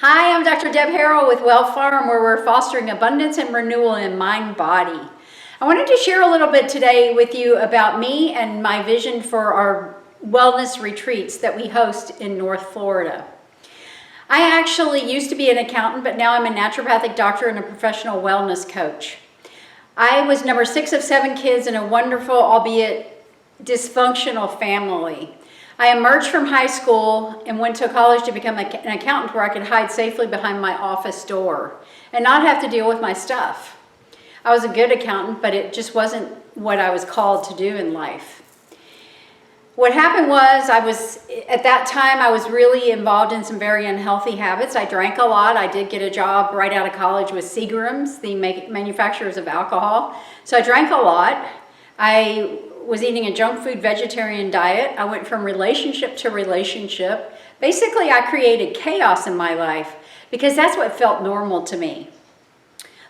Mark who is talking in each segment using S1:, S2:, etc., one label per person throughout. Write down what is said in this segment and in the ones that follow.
S1: Hi, I'm Dr. Deb Harrell with Well Farm, where we're fostering abundance and renewal in mind, body. I wanted to share a little bit today with you about me and my vision for our wellness retreats that we host in North Florida. I actually used to be an accountant, but now I'm a naturopathic doctor and a professional wellness coach. I was number 6 of 7 kids in a wonderful, albeit dysfunctional family. I emerged from high school and went to college to become an accountant where I could hide safely behind my office door and not have to deal with my stuff. I was a good accountant, but it just wasn't what I was called to do in life. What happened was at that time, I was really involved in some very unhealthy habits. I drank a lot. I did get a job right out of college with Seagram's, the manufacturers of alcohol. So I drank a lot. I was eating a junk food vegetarian diet. I went from relationship to relationship. Basically, I created chaos in my life because that's what felt normal to me.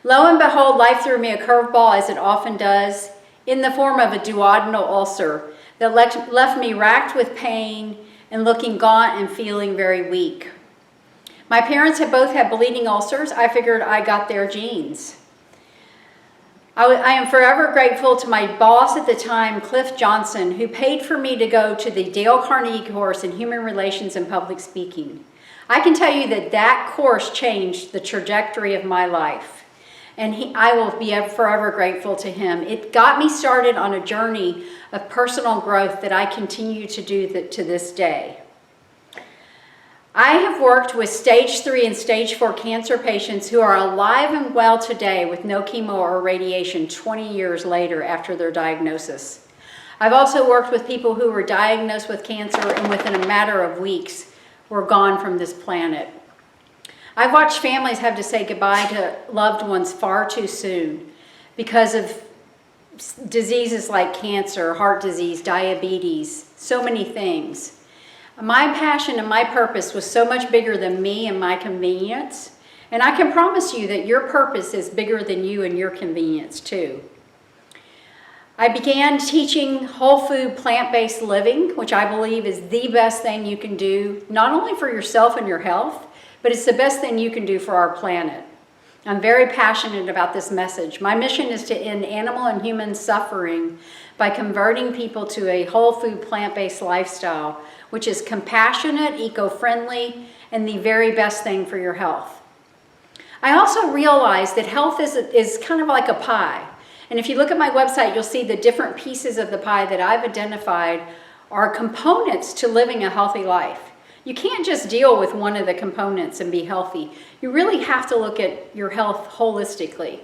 S1: Lo and behold, life threw me a curveball, as it often does, in the form of a duodenal ulcer that left me racked with pain and looking gaunt and feeling very weak. My parents had both had bleeding ulcers. I figured I got their genes. I am forever grateful to my boss at the time, Cliff Johnson, who paid for me to go to the Dale Carnegie course in Human Relations and Public Speaking. I can tell you that course changed the trajectory of my life, and I will be forever grateful to him. It got me started on a journey of personal growth that I continue to do to this day. I have worked with stage 3 and stage 4 cancer patients who are alive and well today with no chemo or radiation 20 years later after their diagnosis. I've also worked with people who were diagnosed with cancer and within a matter of weeks were gone from this planet. I've watched families have to say goodbye to loved ones far too soon because of diseases like cancer, heart disease, diabetes, so many things. My passion and my purpose was so much bigger than me and my convenience. And I can promise you that your purpose is bigger than you and your convenience too. I began teaching whole food, plant-based living, which I believe is the best thing you can do, not only for yourself and your health, but it's the best thing you can do for our planet. I'm very passionate about this message. My mission is to end animal and human suffering by converting people to a whole food, plant-based lifestyle, which is compassionate, eco-friendly, and the very best thing for your health. I also realize that health is kind of like a pie. And if you look at my website, you'll see the different pieces of the pie that I've identified are components to living a healthy life. You can't just deal with one of the components and be healthy. You really have to look at your health holistically.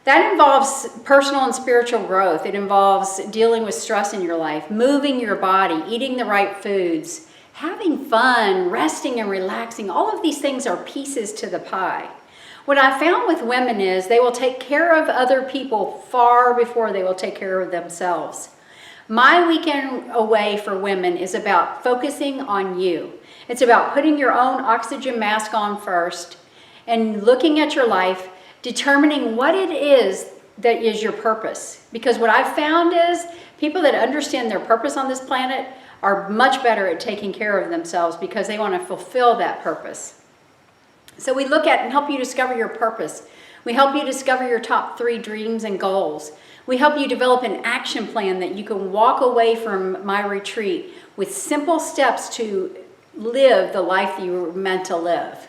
S1: That involves personal and spiritual growth. It involves dealing with stress in your life, moving your body, eating the right foods, having fun, resting and relaxing. All of these things are pieces to the pie. What I found with women is they will take care of other people far before they will take care of themselves. My weekend away for women is about focusing on you. It's about putting your own oxygen mask on first and looking at your life, determining what it is that is your purpose. Because what I've found is people that understand their purpose on this planet are much better at taking care of themselves because they want to fulfill that purpose. So we look at and help you discover your purpose. We help you discover your top 3 dreams and goals. We help you develop an action plan that you can walk away from my retreat with simple steps to live the life that you were meant to live.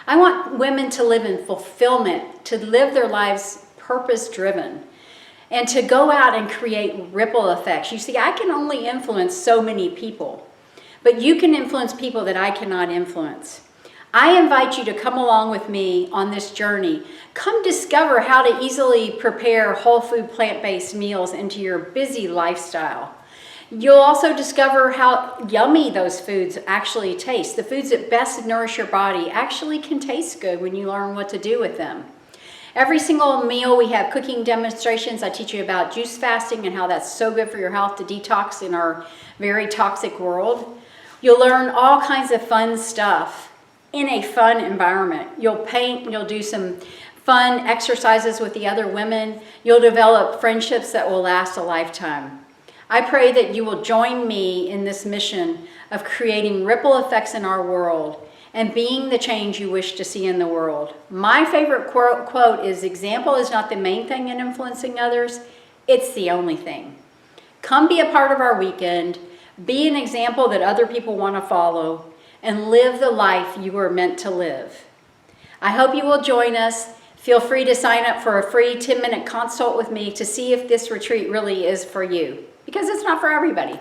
S1: I want women to live in fulfillment, to live their lives purpose-driven, and to go out and create ripple effects. You see, I can only influence so many people, but you can influence people that I cannot influence. I invite you to come along with me on this journey. Come discover how to easily prepare whole food, plant-based meals into your busy lifestyle. You'll also discover how yummy those foods actually taste. The foods that best nourish your body actually can taste good when you learn what to do with them. Every single meal we have cooking demonstrations. I teach you about juice fasting and how that's so good for your health to detox in our very toxic world. You'll learn all kinds of fun stuff in a fun environment. You'll paint, you'll do some fun exercises with the other women. You'll develop friendships that will last a lifetime. I pray that you will join me in this mission of creating ripple effects in our world and being the change you wish to see in the world. My favorite quote is, "Example is not the main thing in influencing others, it's the only thing." Come be a part of our weekend, be an example that other people want to follow, and live the life you were meant to live. I hope you will join us. Feel free to sign up for a free 10-minute consult with me to see if this retreat really is for you, because it's not for everybody.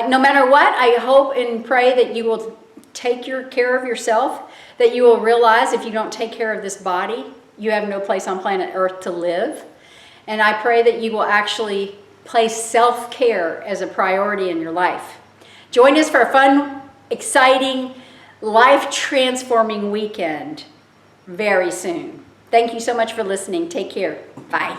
S1: No matter what, I hope and pray that you will take care of yourself, that you will realize if you don't take care of this body, you have no place on planet Earth to live. And I pray that you will actually place self-care as a priority in your life. Join us for a fun, exciting, life-transforming weekend very soon. Thank you so much for listening. Take care. Bye.